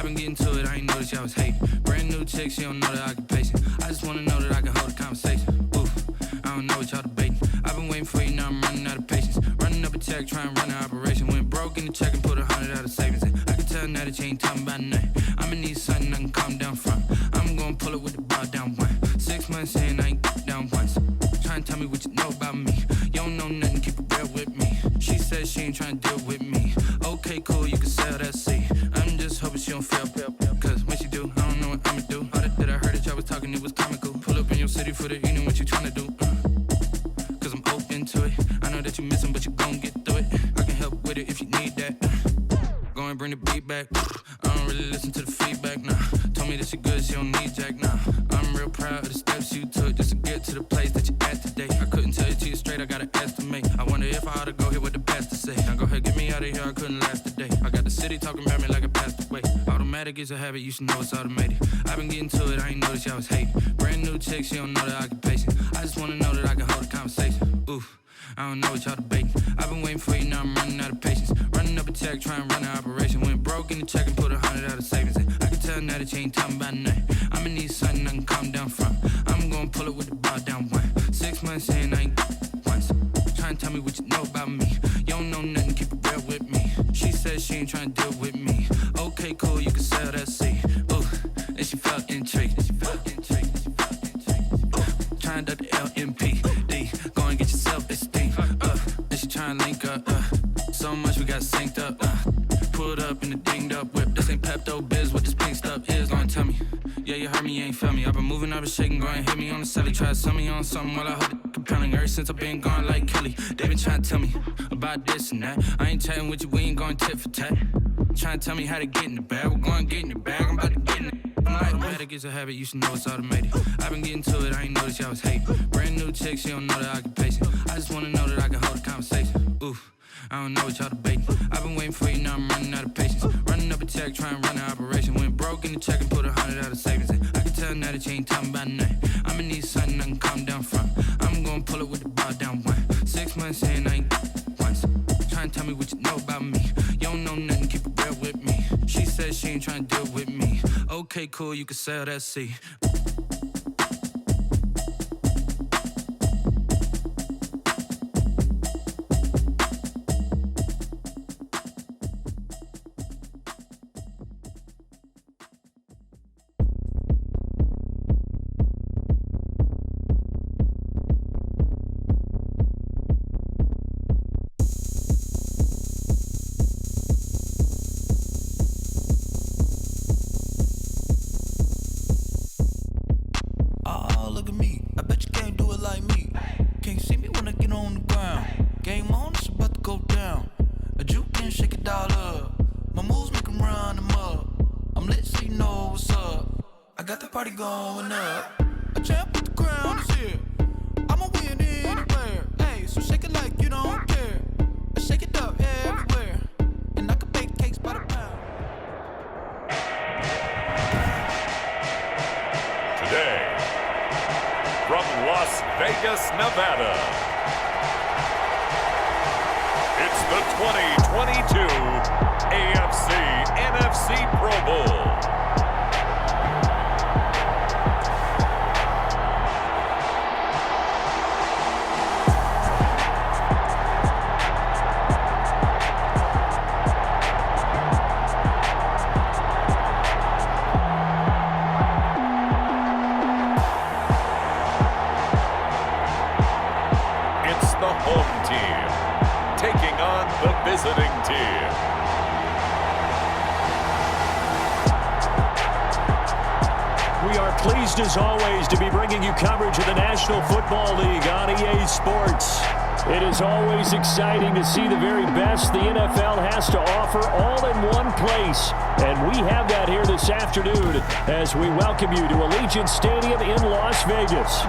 I've been getting to it, I ain't noticed y'all was hating. Brand new chick, she don't know that I can pace it. I just wanna know that I can hold a conversation. Oof, I don't know what y'all debating. I've been waiting for you, now I'm running out of patience. Running up a check, trying to run an operation. Went broke in the check and put 100 out of savings in. I can tell now that you ain't talking about nothing. I'ma need something I can calm down from. I'm gonna pull it with the bar down one. 6 months in, I ain't down once. Trying to tell me what you know about me. You don't know nothing, keep it real with me. She says she ain't trying to deal with me. Okay, cool, you can sell that seat. I'm just hoping she don't fail. Cause when she do, I don't know what I'ma do. All that I heard that y'all was talking, it was comical. Pull up in your city for the evening, what you trying to do? Cause I'm open to it. I know that you missing, but you gon' get through it. I can help with it if you need that. Go and bring the beat back. I don't really listen to the feedback, nah. Told me that she good, she don't need jack, nah. I'm real proud of the steps you took just to get to the place that you at today. I couldn't tell you to you straight, I gotta estimate. I wonder if I ought to go here with the best to say. Now go ahead, get me out of here, I couldn't last a day. I got the city talking about me like I passed away. Automatic is a habit, you should know it's automated. I've been getting to it, I ain't noticed y'all was hating. Brand new chick, she don't know that I can pace it. I just wanna know that I can hold a conversation. Oof, I don't know what y'all debating. I've been waiting for you, now I'm running out of patience. Running up a check, trying to run an operation. Went broke in the check and put 100 out of savings in. I can tell now that you ain't talking about nothing. I'ma need something I can calm down from. I'm gonna pull it with the bar down one. 6 months in, I ain't once. Trying to tell me what you know about me. You don't know nothing, keep it real with me. She says she ain't trying to deal with me. Okay, cool, you can sell that seat. Ooh, and she felt intrigued. Trying to duck the LMP. Go and get your self-esteem. And she trying to link up. So much we got synced up. Pulled up in the dinged up whip. This ain't Pepto Biz, what this pink stuff is. Don't tell me. Yeah, you heard me, you ain't felt me. I've been moving, I've been shaking, go and hit me on the celly. Try to sell me on something while I hold it compelling. Ever since I've been gone like Kelly, they been trying to tell me about this and that. I ain't chatting with you, we ain't going tit for tat. Trying to tell me how to get in the bag. We're going to get in the bag, I'm about to get in it. Automatic is a habit, you should know it's automated. I've been getting to it, I ain't noticed y'all was hating. Brand new chick, she don't know that I can pace it. I just wanna know that I can hold a conversation. Oof, I don't know what y'all debating. I've been waiting for you, now I'm running out of patience. Running up a check, trying to run an operation. Went broke in the check and put 100 out of savings in. I can tell now that you ain't talking about nothing. I'ma need something I can calm down from. I'm gonna pull it with the bar down one. 6 months in, I ain't once. Trying to tell me what you know about me. You don't know nothing, keep it real with me. She says she ain't trying to deal with me. Okay, cool, you can sell that seat. Nevada. It's the 2022 AFC NFC Pro Bowl. Visiting team. We are pleased as always to be bringing you coverage of the National Football League on EA Sports. It is always exciting to see the very best the NFL has to offer all in one place. And we have that here this afternoon as we welcome you to Allegiant Stadium in Las Vegas.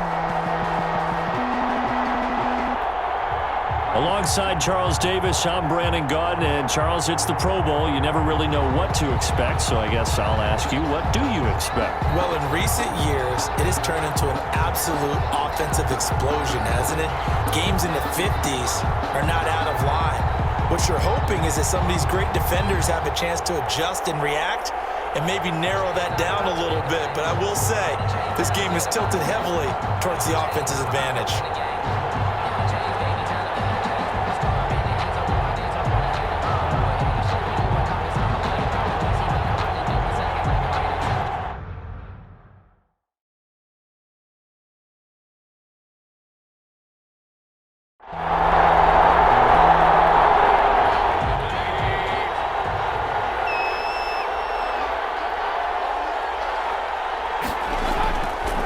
Alongside Charles Davis, I'm Brandon Gaudin, and Charles, it's the Pro Bowl. You never really know what to expect, so I guess I'll ask you, what do you expect? Well, in recent years, it has turned into an absolute offensive explosion, hasn't it? Games in the 50s are not out of line. What you're hoping is that some of these great defenders have a chance to adjust and react, and maybe narrow that down a little bit. But I will say, this game is tilted heavily towards the offense's advantage.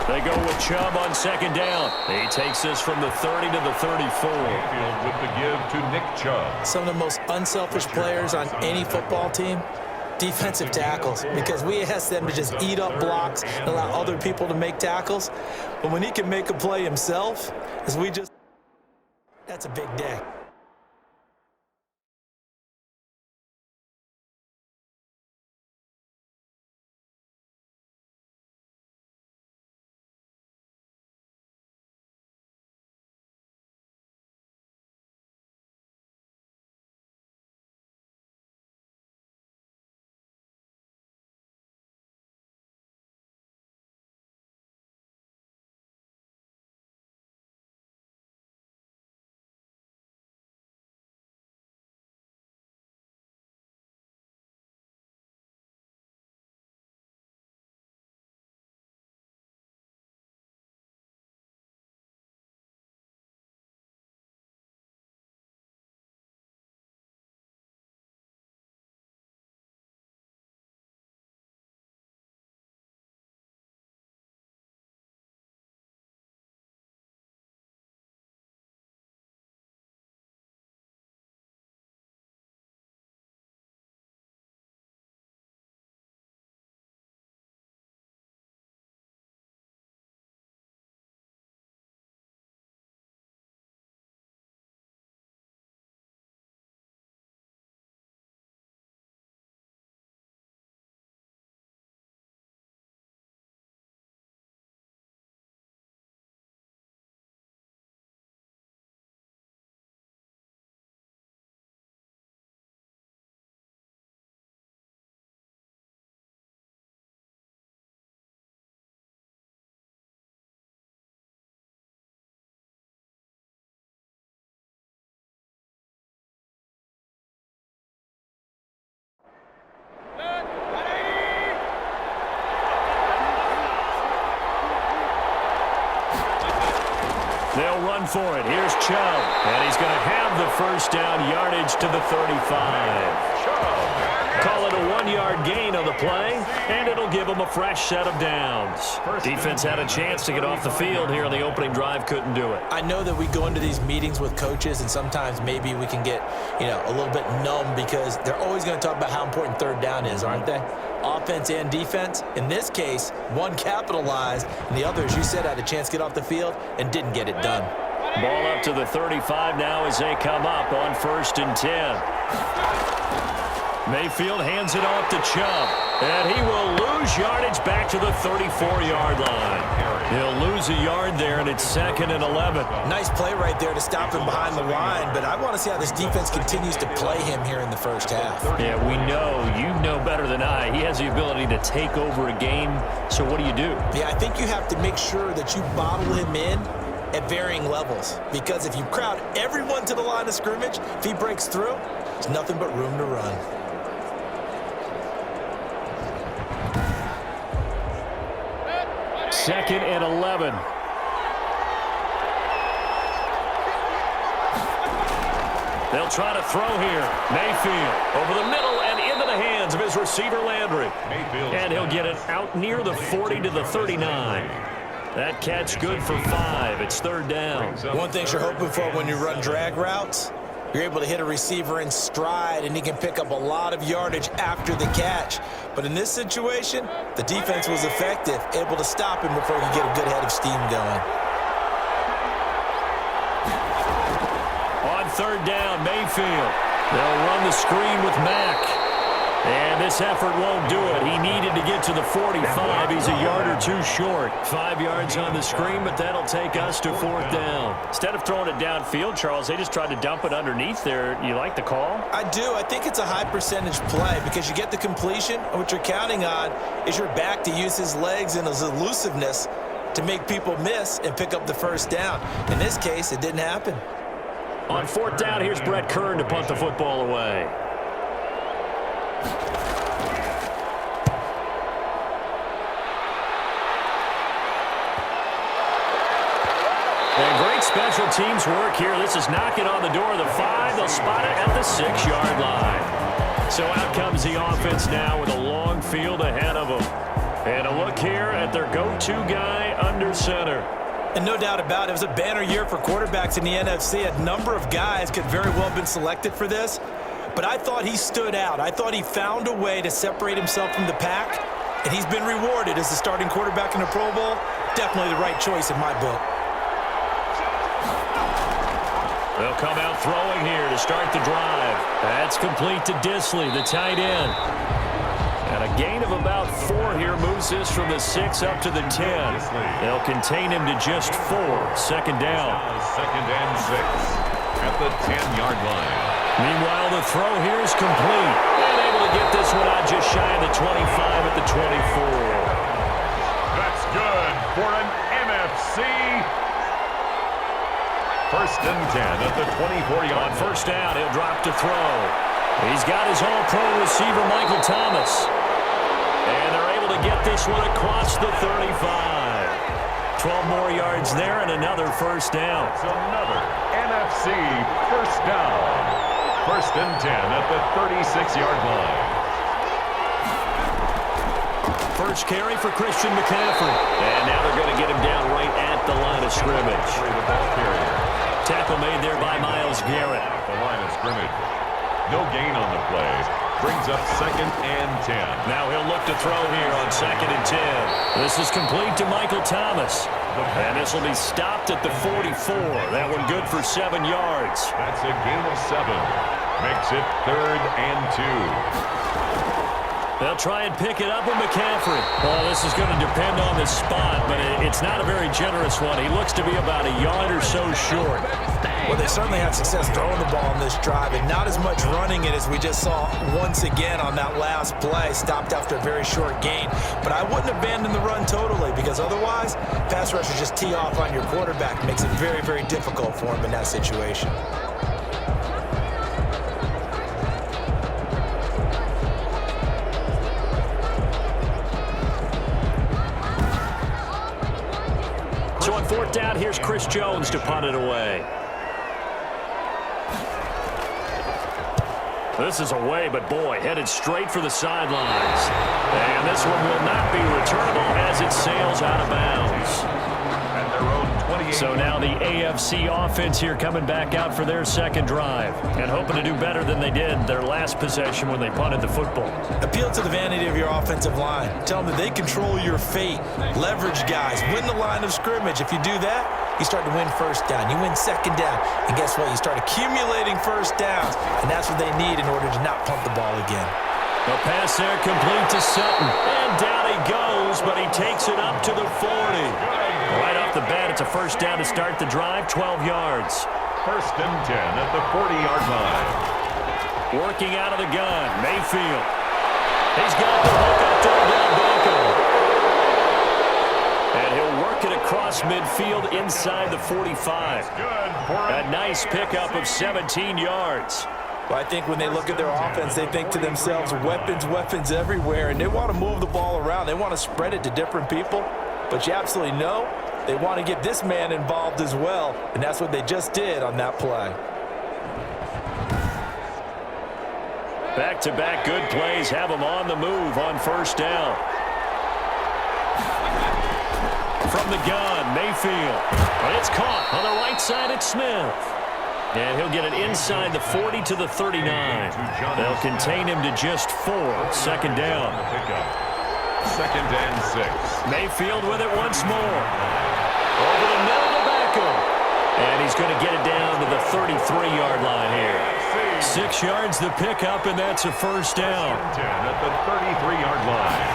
They go with Chubb on second down. He takes this from the 30 to the 34. Mayfield with the give to Nick Chubb. Some of the most unselfish players on any football team, defensive tackles, because we ask them to just eat up blocks and allow other people to make tackles. But when he can make a play himself, that's a big day. They'll run for it. Here's Chubb. And he's going to have the first down, yardage to the 35. Call it a 1-yard gain on the play, and it'll give them a fresh set of downs. Defense had a chance to get off the field here on the opening drive, couldn't do it. I know that we go into these meetings with coaches, and sometimes maybe we can get, a little bit numb because they're always going to talk about how important third down is, aren't they? Offense and defense. In this case, one capitalized, and the other, as you said, had a chance to get off the field and didn't get it done. Ball up to the 35 now as they come up on 1st and 10. Mayfield hands it off to Chubb, and he will lose yardage back to the 34-yard line. He'll lose a yard there, and it's 2nd and 11. Nice play right there to stop him behind the line, but I want to see how this defense continues to play him here in the first half. Yeah, we know. You know better than I. He has the ability to take over a game, so what do? Yeah, I think you have to make sure that you bottle him in at varying levels, because if you crowd everyone to the line of scrimmage, if he breaks through, there's nothing but room to run. Second and 11. They'll try to throw here. Mayfield over the middle and into the hands of his receiver, Landry. And he'll get it out near the 40 to the 39. That catch good for 5. It's 3rd down. One thing you're hoping for when you run drag routes, you're able to hit a receiver in stride, and he can pick up a lot of yardage after the catch. But in this situation, the defense was effective, able to stop him before he could get a good head of steam going. On 3rd down, Mayfield. They'll run the screen with Mack. And this effort won't do it. He needed to get to the 45. He's a yard or two short. 5 yards on the screen, but that'll take us to 4th down. Instead of throwing it downfield, Charles, they just tried to dump it underneath there. You like the call? I do. I think it's a high percentage play because you get the completion, and what you're counting on is your back to use his legs and his elusiveness to make people miss and pick up the first down. In this case, it didn't happen. On 4th down, here's Brett Kern to punt the football away. And great special teams work here. This is knocking on the door of the 5. They'll spot it at the 6-yard line. So out comes the offense now with a long field ahead of them. And a look here at their go-to guy under center. And no doubt about it, it was a banner year for quarterbacks in the NFC. A number of guys could very well have been selected for this. But I thought he stood out. I thought he found a way to separate himself from the pack. And he's been rewarded as the starting quarterback in the Pro Bowl. Definitely the right choice in my book. They'll come out throwing here to start the drive. That's complete to Disley, the tight end. And a gain of about 4 here moves this from the 6 up to the 10. They'll contain him to just 4. 2nd down. 2nd and 6 at the 10-yard line. Meanwhile, the throw here is complete. And able to get this one out just shy of the 25 at the 24. That's good for an NFC. 1st and 10 at the 24-yard line. On 1st down, he'll drop to throw. He's got his all-pro receiver, Michael Thomas. And they're able to get this one across the 35. 12 more yards there and another 1st down. It's another NFC 1st down. 1st and 10 at the 36-yard line. First carry for Christian McCaffrey. And now they're going to get him down right at the line of scrimmage. The ball carrier. Tackle made there by Myles Garrett. At the line of scrimmage. No gain on the play. Brings up 2nd and 10. Now he'll look to throw here on 2nd and 10. This is complete to Michael Thomas. And this will be stopped at the 44. That one good for 7 yards. That's a gain of 7. Makes it 3rd and 2. They'll try and pick it up with McCaffrey. Well, this is going to depend on the spot, but it's not a very generous one. He looks to be about a yard or so short. Well, they certainly had success throwing the ball on this drive, and not as much running it as we just saw once again on that last play. Stopped after a very short gain. But I wouldn't abandon the run totally, because otherwise, pass rushers just tee off on your quarterback. Makes it very, very difficult for him in that situation. So on 4th down, here's Chris Jones to punt it away. This is away, but boy, headed straight for the sidelines. And this one will not be returnable as it sails out of bounds. At their own 28. So now the AFC offense here coming back out for their 2nd drive and hoping to do better than they did their last possession when they punted the football. Appeal to the vanity of your offensive line. Tell them that they control your fate. Leverage guys. Win the line of scrimmage. If you do that, you start to win 1st down. You win 2nd down. And guess what? You start accumulating 1st downs. And that's what they need in order to not punt the ball again. The pass there complete to Sutton. And down he goes, but he takes it up to the 40. Right off the bat, it's a 1st down to start the drive, 12 yards. 1st and 10 at the 40-yard line. Working out of the gun, Mayfield. He's got the hook up to Odell Beckham. And he'll work it across midfield inside the 45. A nice pickup of 17 yards. Well, I think when they look at their offense, they think to themselves, weapons, weapons everywhere, and they want to move the ball around. They want to spread it to different people. But you absolutely know they want to get this man involved as well, and that's what they just did on that play. Back-to-back good plays have them on the move on 1st down. From the gun, Mayfield. But it's caught on the right side at Smith. And he'll get it inside the 40 to the 39. They'll contain him to just 4. 2nd down. 2nd and 6. Mayfield with it once more. Over the middle to Beckham. And he's going to get it down to the 33-yard line here. 6 yards the pickup, and that's a first down. 10 at the 33-yard line.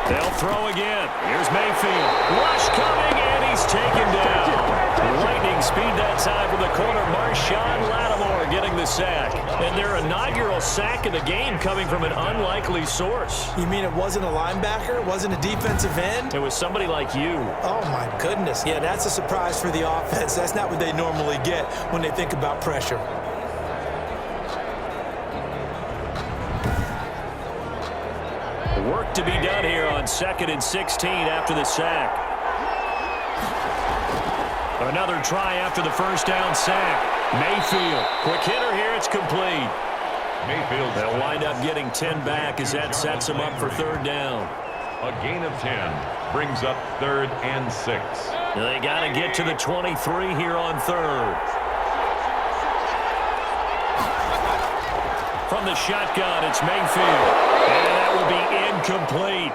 They'll throw again. Here's Mayfield. Rush coming, and he's taken down. Lightning speed that time from the corner. Marshawn Lattimore getting the sack. And their inaugural sack of the game coming from an unlikely source. You mean it wasn't a linebacker? It wasn't a defensive end? It was somebody like you. Oh, my goodness. Yeah, that's a surprise for the offense. That's not what they normally get when they think about pressure. Work to be done here on 2nd and 16 after the sack. Another try after the first down sack. Mayfield, quick hitter here, it's complete. Mayfield. They'll wind up getting 10 back as that sets them up for 3rd down. A gain of 10 brings up 3rd and 6. They got to get to the 23 here on 3rd. From the shotgun, it's Mayfield. And that will be incomplete.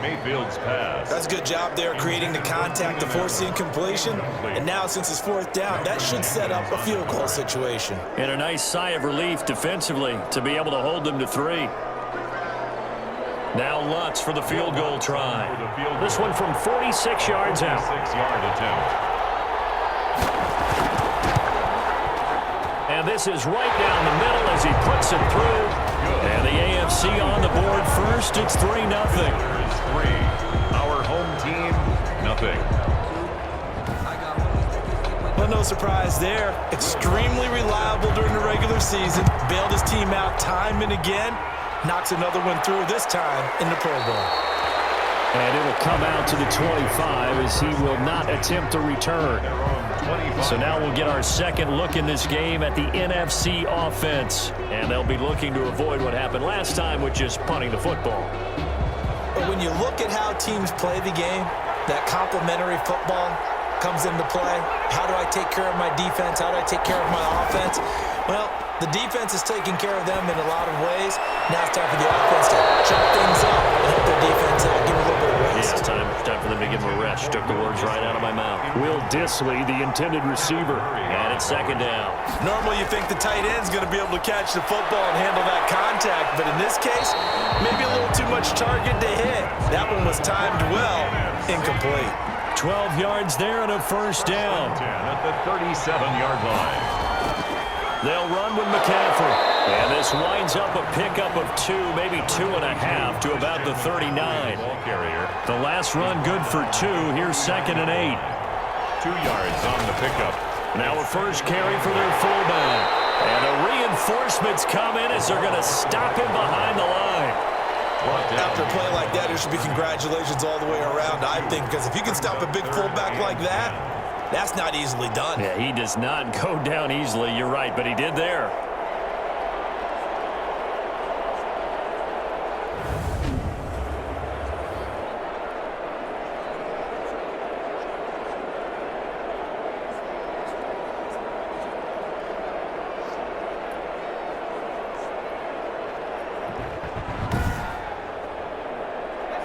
Mayfield's pass. That's a good job there creating the contact to force the incompletion. And now since it's 4th down, that should set up a field goal situation. And a nice sigh of relief defensively to be able to hold them to 3. Now Lutz for the field goal try. This one from 46 yards out. 46-yard attempt. And this is right down the middle as he puts it through. And the AFC on the board first. It's 3-0. Our home team, nothing. Well, no surprise there. Extremely reliable during the regular season. Bailed his team out time and again. Knocks another one through, this time in the Pro Bowl. And it'll come out to the 25 as he will not attempt to return. So now we'll get our second look in this game at the NFC offense. And they'll be looking to avoid what happened last time with just punting the football. But when you look at how teams play the game, that complementary football comes into play. How do I take care of my defense? How do I take care of my offense? Well, the defense is taking care of them in a lot of ways. Now it's time for the offense to jump things up and help their defense out, give them a little bit of rest. Yeah, time for them to give them a rest. Took the words right out of my mouth. Will Disley, the intended receiver, and it's 2nd down. Normally you think the tight end's going to be able to catch the football and handle that contact, but in this case, maybe a little too much target to hit. That one was timed well, incomplete. 12 yards there and a first down. 10 at the 37-yard line. They'll run with McCaffrey. And this winds up a pickup of 2, maybe 2.5 to about the 39. Ball carrier. The last run good for 2. Here's 2nd and 8. 2 yards on the pickup. Now a first carry for their fullback. And the reinforcements come in as they're going to stop him behind the line. After a play like that, there should be congratulations all the way around, I think, because if you can stop a big fullback like that, that's not easily done. Yeah, he does not go down easily. You're right, but he did there.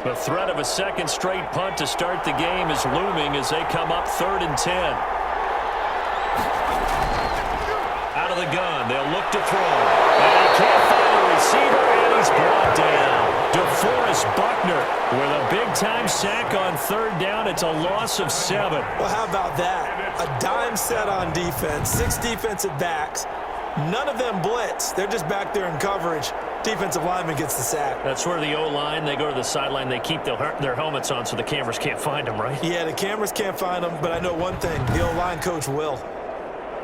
The threat of a second straight punt to start the game is looming as they come up 3rd and 10. Out of the gun, they'll look to throw. And he can't find a receiver, and he's brought down. DeForest Buckner with a big-time sack on 3rd down. It's a loss of 7. Well, how about that? A dime set on defense, 6 defensive backs. None of them blitz. They're just back there in coverage. Defensive lineman gets the sack. That's where the O-line, they go to the sideline, they keep their helmets on so the cameras can't find them, right? Yeah, the cameras can't find them, but I know one thing, the O-line coach will.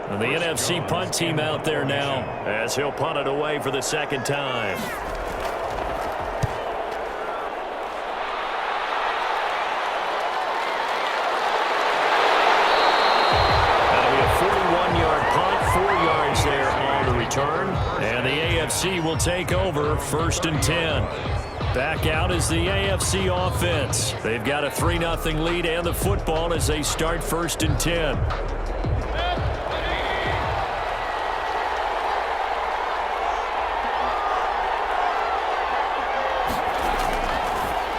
And the NFC punt team out there now as he'll punt it away for the 2nd time. That'll be a 41-yard punt, 4 yards there on the return. And the AFC will take over 1st and 10. Back out is the AFC offense. They've got a 3-0 lead and the football as they start 1st and 10.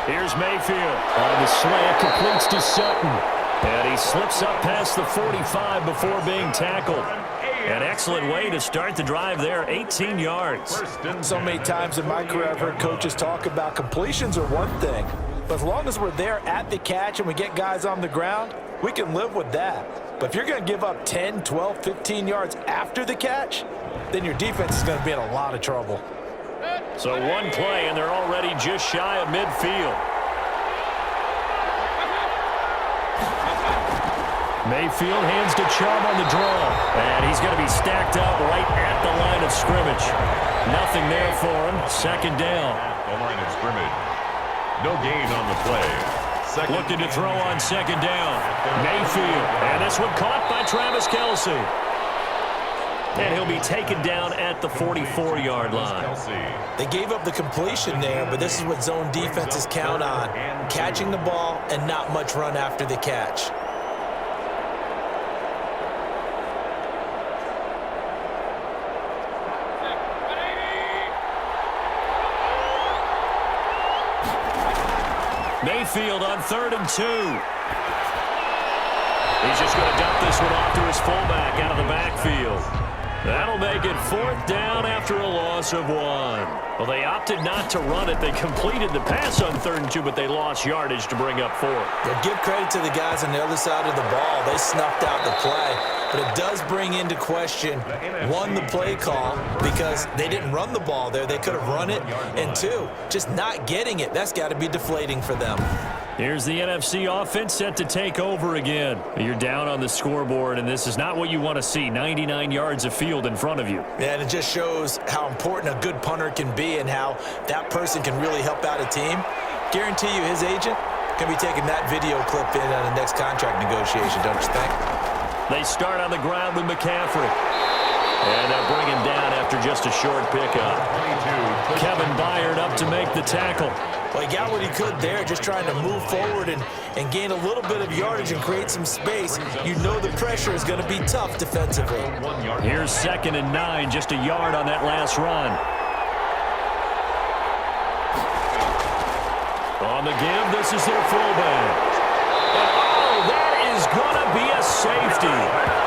Here's Mayfield on the slant, completes to Sutton. And he slips up past the 45 before being tackled. An excellent way to start the drive there, 18 yards. So many times in my career I've heard coaches talk about completions are one thing, but as long as we're there at the catch and we get guys on the ground, we can live with that. But if you're going to give up 10, 12, 15 yards after the catch, then your defense is going to be in a lot of trouble. So one play, and they're already just shy of midfield. Mayfield hands to Chubb on the draw. And he's going to be stacked up right at the line of scrimmage. Nothing there for him. Second down. At the line of scrimmage. No gain on the play. Looking to throw on second down. Mayfield. And this one caught by Travis Kelce. And he'll be taken down at the 44-yard line. They gave up the completion there, but this is what zone defenses count on. Catching the ball and not much run after the catch. Mayfield on 3rd and 2. He's just going to dump this one off to his fullback out of the backfield. That'll make it 4th down after a loss of 1. Well, they opted not to run it. They completed the pass on 3rd and 2, but they lost yardage to bring up 4. Well, give credit to the guys on the other side of the ball. They snuffed out the play. But it does bring into question, 1, the play call, because they didn't run the ball there. They could have run it. And 2, just not getting it. That's got to be deflating for them. Here's the NFC offense set to take over again. You're down on the scoreboard, and this is not what you want to see. 99 yards of field in front of you. Yeah, and it just shows how important a good punter can be and how that person can really help out a team. Guarantee you his agent can be taking that video clip in on the next contract negotiation, don't you think? They start on the ground with McCaffrey. And they'll bring him down after just a short pickup. Kevin Byard up to make the tackle. Well, he got what he could there, just trying to move forward and gain a little bit of yardage and create some space. You know the pressure is going to be tough defensively. Here's 2nd and 9, just a yard on that last run. On the give, this is their fullback. And, oh, that is going to be a safety.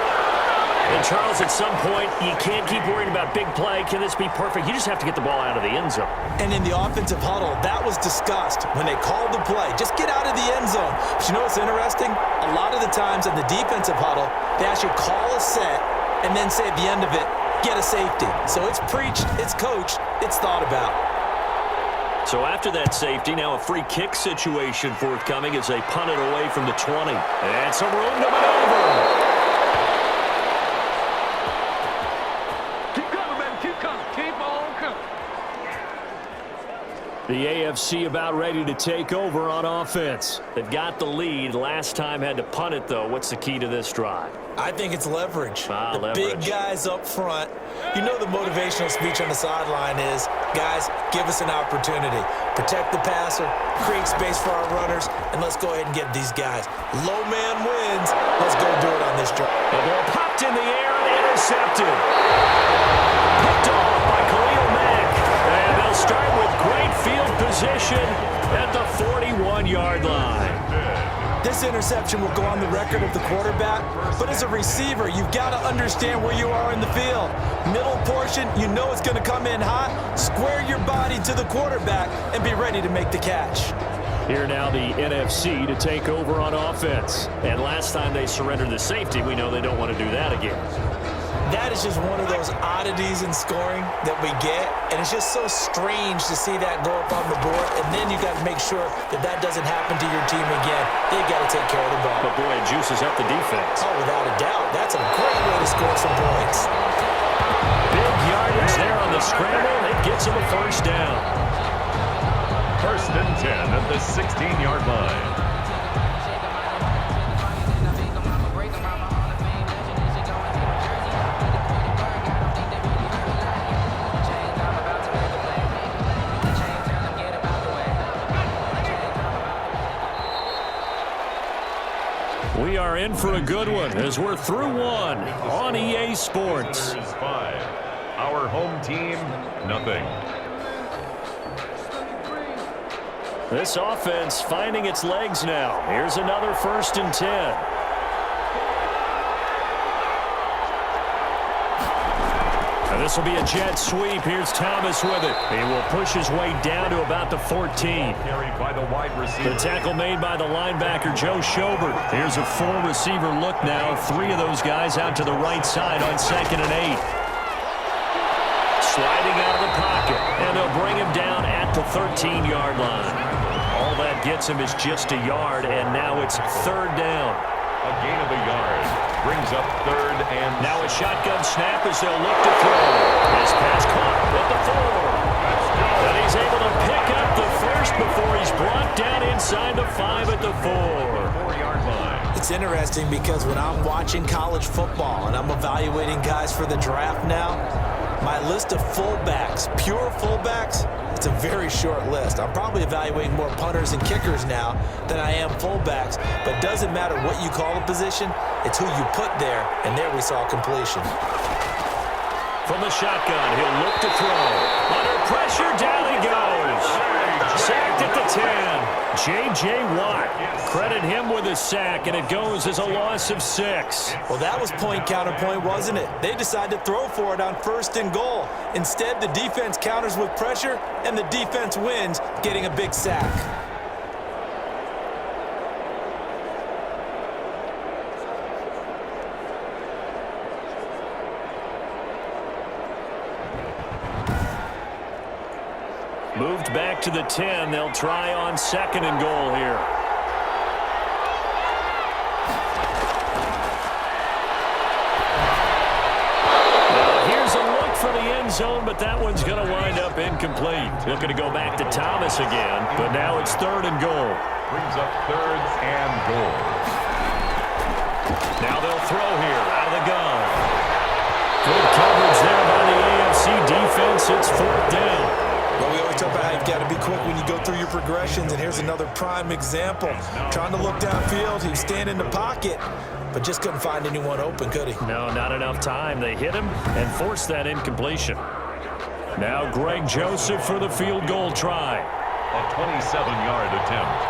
And, Charles, at some point, you can't keep worrying about big play. Can this be perfect? You just have to get the ball out of the end zone. And in the offensive huddle, that was discussed when they called the play. Just get out of the end zone. But you know what's interesting? A lot of the times in the defensive huddle, they actually call a set and then say at the end of it, get a safety. So it's preached, it's coached, it's thought about. So after that safety, now a free kick situation forthcoming as they punt it away from the 20. And some room to maneuver. The AFC about ready to take over on offense. They've got the lead. Last time had to punt it, though. What's the key to this drive? I think it's leverage. The leverage. Big guys up front. You know the motivational speech on the sideline is, guys, give us an opportunity. Protect the passer, create space for our runners, and let's go ahead and get these guys. Low man wins. Let's go do it on this drive. The ball popped in the air and intercepted. Picked off by Khalil Mack. And they'll start with great field position at the 41-yard line. This interception will go on the record of the quarterback, but as a receiver, you've got to understand where you are in the field. Middle portion, you know it's going to come in hot. Square your body to the quarterback and be ready to make the catch. Here now the NFC to take over on offense. And last time they surrendered the safety, we know they don't want to do that again. That is just one of those oddities in scoring that we get, and it's just so strange to see that go up on the board, and then you got to make sure that that doesn't happen to your team again. They got to take care of the ball. But boy, it juices up the defense. Oh, without a doubt. That's a great way to score some points. Big yardage there on the scramble. It gets him a 1st down. 1st and 10 at the 16-yard line. We are in for a good one as we're through one on EA Sports. 5. Our home team, nothing. This offense finding its legs now. Here's another 1st and 10. And this will be a jet sweep. Here's Thomas with it. He will push his way down to about the 14. Carried by the wide receiver. The tackle made by the linebacker, Joe Schobert. Here's a four-receiver look now. Three of those guys out to the right side on 2nd and 8. Sliding out of the pocket, and they'll bring him down at the 13-yard line. All that gets him is just a yard, and now it's 3rd down. A gain of a yard. Brings up 3rd and... Now a shotgun snap as they'll look to throw. This pass caught at the 4. And he's able to pick up the first before he's brought down inside the 5 at the 4-yard line. It's interesting because when I'm watching college football and I'm evaluating guys for the draft now, my list of fullbacks, pure fullbacks, it's a very short list. I'm probably evaluating more punters and kickers now than I am fullbacks, but it doesn't matter what you call a position, it's who you put there, and there we saw completion. From the shotgun, he'll look to throw. Under pressure, down he goes. Sacked at the 10. J.J. Watt. Credit him with a sack, and it goes as a loss of 6. Well, that was point counterpoint, wasn't it? They decided to throw for it on 1st and goal. Instead, the defense counters with pressure, and the defense wins, getting a big sack. Moved back to the 10. They'll try on 2nd and goal here. Now here's a look for the end zone, but that one's going to wind up incomplete. Looking to go back to Thomas again, but now it's 3rd and goal. Brings up 3rd and goal. Now they'll throw here out of the gun. Good coverage there by the AFC defense. It's 4th down. Well, we always talk about how you've got to be quick when you go through your progressions, and here's another prime example. Trying to look downfield, he was standing in the pocket, but just couldn't find anyone open, could he? No, not enough time. They hit him and forced that incompletion. Now Greg Joseph for the field goal try. A 27-yard attempt.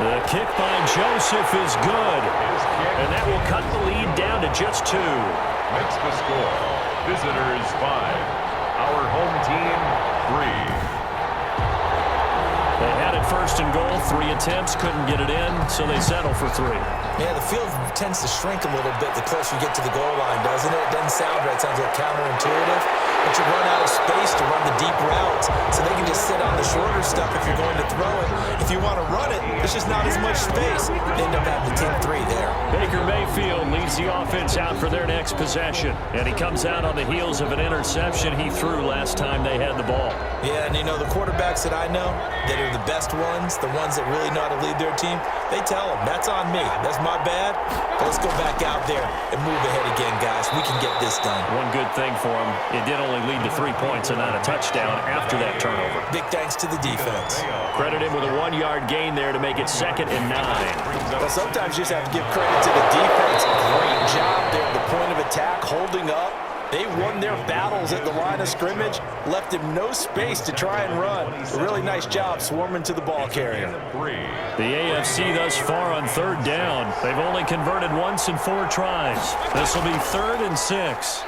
The kick by Joseph is good, and that will cut the lead down to just 2. Makes the score. Visitors 5. Our home team 3. They had it 1st and goal. 3 attempts, couldn't get it in, so they settle for 3. Yeah, the field tends to shrink a little bit the closer you get to the goal line, doesn't it? It doesn't sound right. It sounds like counterintuitive. But you run out of space to run the deep routes, so they can just sit on the shorter stuff if you're going to throw it. If you want to run it, there's just not as much space. They end up having to take 3 there. Baker Mayfield leads the offense out for their next possession, and he comes out on the heels of an interception he threw last time they had the ball. Yeah, and you know, the quarterbacks that I know that are the best ones, the ones that really know how to lead their team, they tell them, that's on me. That's my bad. But let's go back out there and move ahead again, guys. We can get this done. One good thing for him, it did only lead to 3 points and not a touchdown after that turnover. Big thanks to the defense. Credit him with a 1-yard gain there to make it 2nd and 9. Well, sometimes you just have to give credit to the defense. Great job there at the point of attack, holding up. They won their battles at the line of scrimmage, left him no space to try and run. A really nice job swarming to the ball carrier. The AFC thus far on 3rd down. They've only converted once in 4 tries. This will be 3rd and 6.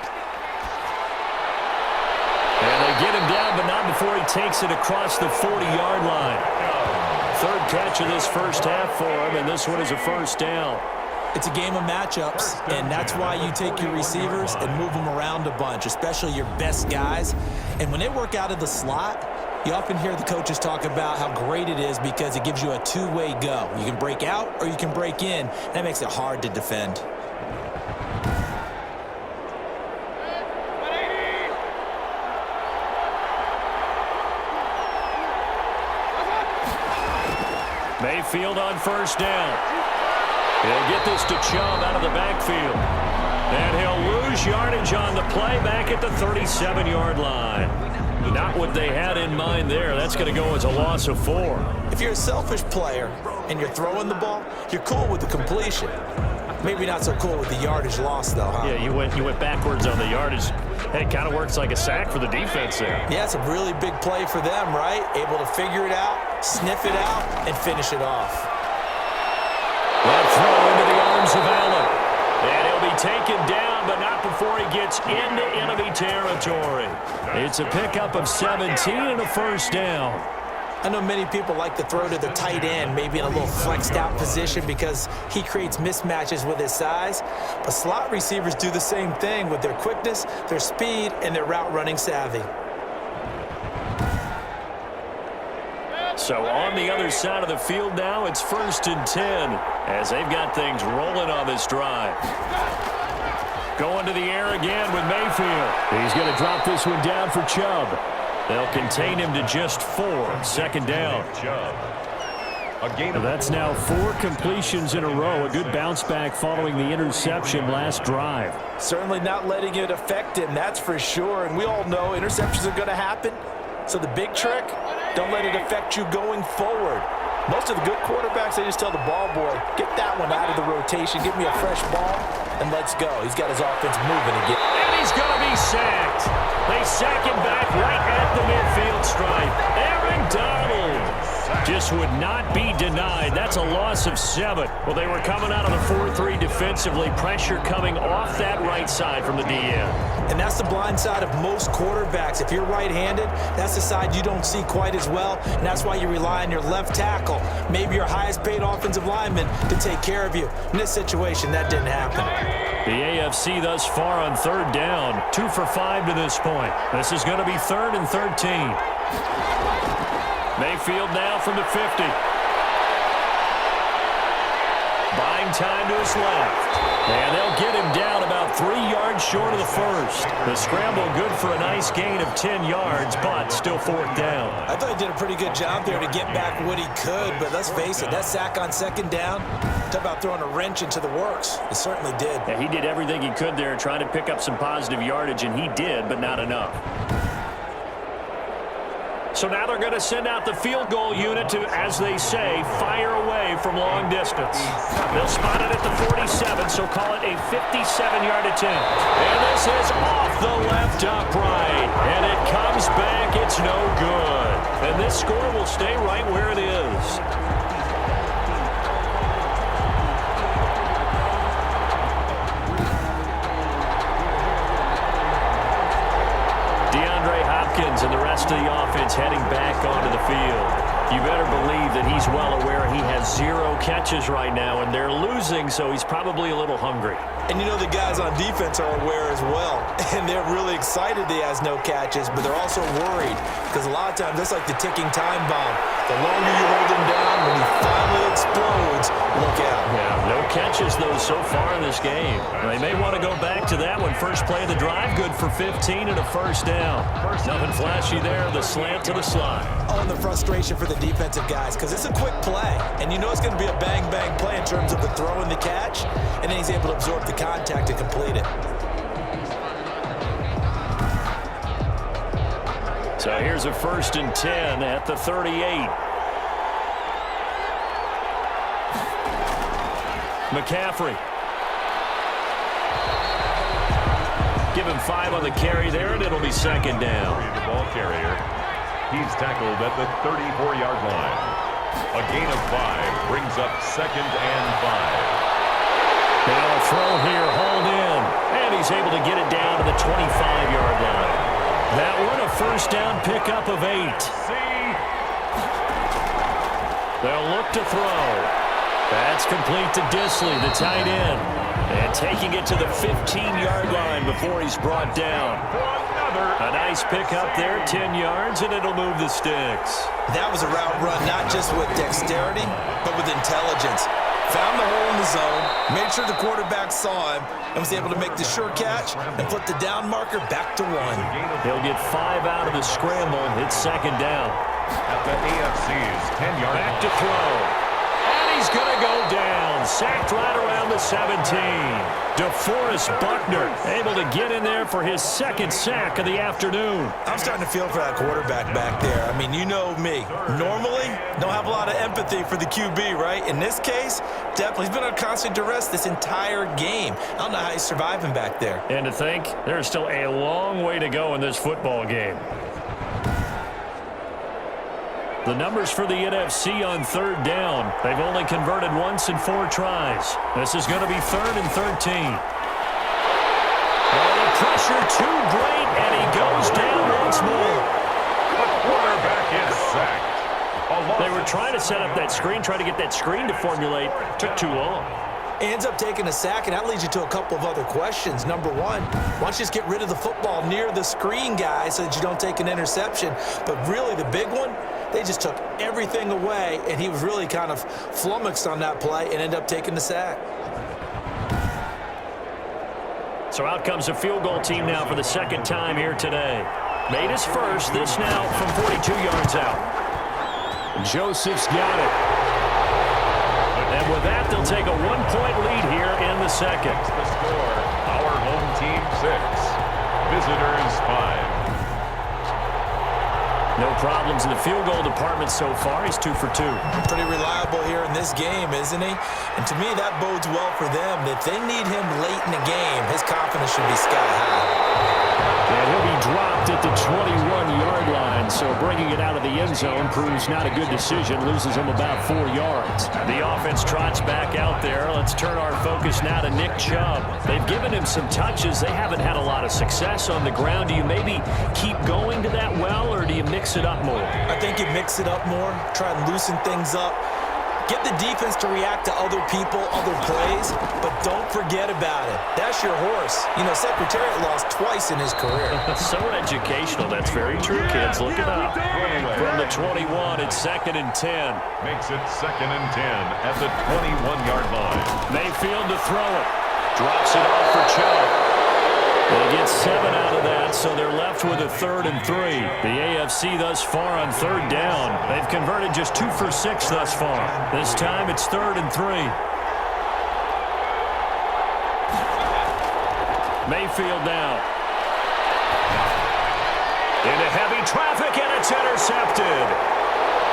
And they get him down, but not before he takes it across the 40-yard line. 3rd catch of this first half for him, and this one is a 1st down. It's a game of matchups, and that's why you take your receivers and move them around a bunch, especially your best guys. And when they work out of the slot, you often hear the coaches talk about how great it is because it gives you a 2-way go. You can break out or you can break in. That makes it hard to defend. Mayfield on 1st down. He'll get this to Chubb out of the backfield. And he'll lose yardage on the play back at the 37-yard line. Not what they had in mind there. That's going to go as a loss of 4. If you're a selfish player and you're throwing the ball, you're cool with the completion. Maybe not so cool with the yardage loss, though, huh? Yeah, you went backwards on the yardage. Hey, it kind of works like a sack for the defense there. Yeah, it's a really big play for them, right? Able to figure it out, sniff it out, and finish it off. That throw into the arms of Allen. And he'll be be taken down, but not before he gets into enemy territory. It's a pickup of 17 and a first down. I know many people like to throw to the tight end, maybe in a little flexed out position because he creates mismatches with his size. But slot receivers do the same thing with their quickness, their speed, and their route running savvy. So on the other side of the field now, it's 1st and 10 as they've got things rolling on this drive. Going to the air again with Mayfield. He's going to drop this one down for Chubb. They'll contain him to just 4. 2nd down. That's now 4 completions in a row. A good bounce back following the interception last drive. Certainly not letting it affect him, that's for sure. And we all know interceptions are going to happen. So the big trick, don't let it affect you going forward. Most of the good quarterbacks, they just tell the ball boy, get that one out of the rotation, give me a fresh ball, and let's go. He's got his offense moving again. And he's going to be sacked. They sack him back right at the midfield stripe. Aaron Donald just would not be denied. That's a loss of 7. Well, they were coming out of the 4-3 defensively. Pressure coming off that right side from the DN. And that's the blind side of most quarterbacks. If you're right-handed, that's the side you don't see quite as well, and that's why you rely on your left tackle, maybe your highest-paid offensive lineman, to take care of you. In this situation, that didn't happen. The AFC thus far on 3rd down, 2 for 5 to this point. This is going to be 3rd and 13. Mayfield now from the 50. Buying time to his left. And they'll get him down about 3 yards short of the first. The scramble good for a nice gain of 10 yards, but still 4th down. I thought he did a pretty good job there to get back what he could, but let's face it, that sack on 2nd down, talk about throwing a wrench into the works. It certainly did. Yeah, he did everything he could there trying to pick up some positive yardage, and he did, but not enough. So now they're going to send out the field goal unit to, as they say, fire away from long distance. They'll spot it at the 47, so call it a 57-yard attempt. And this is off the left upright. And it comes back. It's no good. And this score will stay right where it is. And the rest of the offense heading back onto the field. You better believe that he's well aware he has 0 catches right now, and they're losing, so he's probably a little hungry. And you know the guys on defense are aware as well, and they're really excited he has no catches, but they're also worried because a lot of times that's like the ticking time bomb. The longer you hold him down, when he finally explodes, look out. Yeah, no catches, though, so far in this game. They may want to go back to that one. First play of the drive, good for 15 and a first down. Nothing flashy there, the slant to the slot. Oh, and the frustration for the defensive guys because it's a quick play, and you know it's going to be a bang-bang play in terms of the throw and the catch, and then he's able to absorb the contact to complete it. So here's a 1st and 10 at the 38. McCaffrey. Give him 5 on the carry there, and it'll be 2nd down. The ball carrier. He's tackled at the 34-yard line. A gain of 5 brings up 2nd and 5. Now a throw here, hauled in, and he's able to get it down to the 25-yard line. That one a first down pickup of 8. They'll look to throw. That's complete to Disley, the tight end. And taking it to the 15-yard line before he's brought down. A nice pickup there, 10 yards, and it'll move the sticks. That was a route run not just with dexterity, but with intelligence. Found the hole in the zone, made sure the quarterback saw him, and was able to make the sure catch and put the down marker back to 1. He'll get 5 out of the scramble. It's 2nd down. At the AFC's 10-yard line. Back to throw. And he's going to go down. Sacked right around the 17. DeForest Buckner able to get in there for his 2nd sack of the afternoon. I'm starting to feel for that quarterback back there. I mean, you know me. Normally, don't have a lot of empathy for the QB, right? In this case, definitely. He's been on constant duress this entire game. I don't know how he's surviving back there. And to think, there's still a long way to go in this football game. The numbers for the NFC on 3rd down. They've only converted once in 4 tries. This is going to be 3rd and 13. pressure too great, and he goes down once more. The quarterback is sacked. They were trying to set up that screen, trying to get that screen to formulate. Took too long. Ends up taking a sack, and that leads you to a couple of other questions. Number one, why don't you just get rid of the football near the screen guy so that you don't take an interception? But really the big one, they just took everything away, and he was really kind of flummoxed on that play and ended up taking the sack. So out comes a field goal team now for the second time here today. Made his first, this now from 42 yards out. Joseph's got it. And with that, they'll take a one-point lead here in the second. The score, our home team 6, visitors 5. No problems in the field goal department so far. He's 2 for 2. Pretty reliable here in this game, isn't he? And to me, that bodes well for them. If they need him late in the game, his confidence should be sky high. And he'll be dropped at the 21-yard line, so bringing it out of the end zone proves not a good decision. Loses him about 4 yards. The offense trots back out there. Let's turn our focus now to Nick Chubb. They've given him some touches. They haven't had a lot of success on the ground. Do you maybe keep going to that well, or do you mix it up more? I think you mix it up more, try and loosen things up. Get the defense to react to other people, other plays, but don't forget about it. That's your horse. You know, Secretariat lost twice in his career. So educational. That's very true, kids. Look it up. From the 21, it's 2nd and 10. Makes it 2nd and 10 at the 21-yard line. Mayfield to throw it. Drops it off for Chubb. They get 7 out of that, so they're left with a 3rd and 3. The AFC thus far on 3rd down. They've converted just 2 for 6 thus far. This time it's 3rd and 3. Mayfield now. Into heavy traffic, and it's intercepted.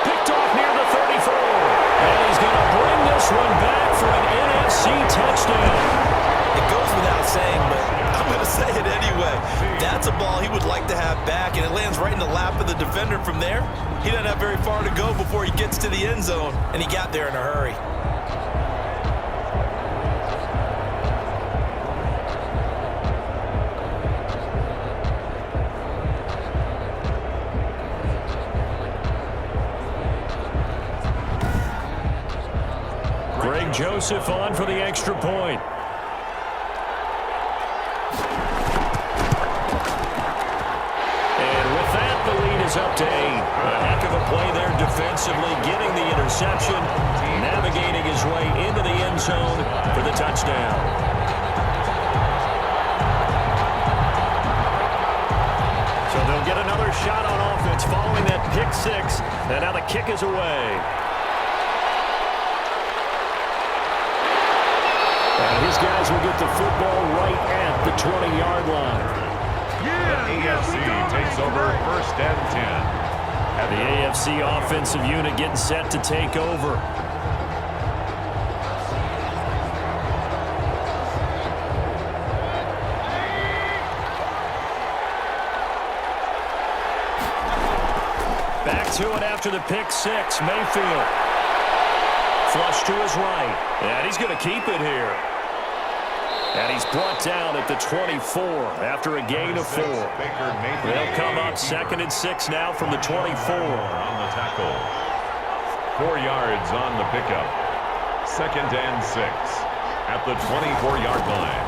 Picked off near the 34. And he's going to bring this one back for an NFC touchdown. It goes without saying, but I'm going to say it anyway. That's a ball he would like to have back, and it lands right in the lap of the defender from there. He doesn't have very far to go before he gets to the end zone, and he got there in a hurry. Greg Joseph on for the extra point. Up to 8. A heck of a play there defensively, getting the interception, navigating his way into the end zone for the touchdown. So they'll get another shot on offense following that pick 6, and now the kick is away. And his guys will get the football right at the 20-yard line. The AFC takes over 1st and 10. And the AFC offensive unit getting set to take over. Back to it after the pick 6. Mayfield. Flush to his right. And he's going to keep it here. And he's brought down at the 24 after a gain of 4. They'll come up 2nd and 6 now from the 24. On the tackle. 4 yards on the pickup. 2nd and 6 at the 24-yard line.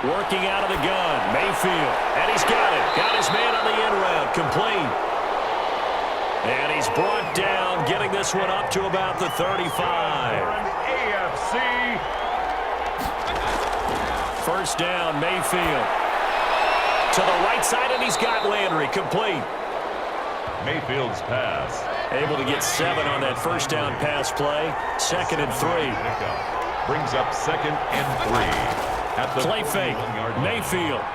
Working out of the gun, Mayfield. And he's got it. Got his man on the end route. Complete. And he's brought down, getting this one up to about the 35. AFC. First down, Mayfield. To the right side, and he's got Landry. Complete. Mayfield's pass. Able to get 7 on that first down pass play. 2nd and 3. Brings up 2nd and 3. At the play fake. Mayfield.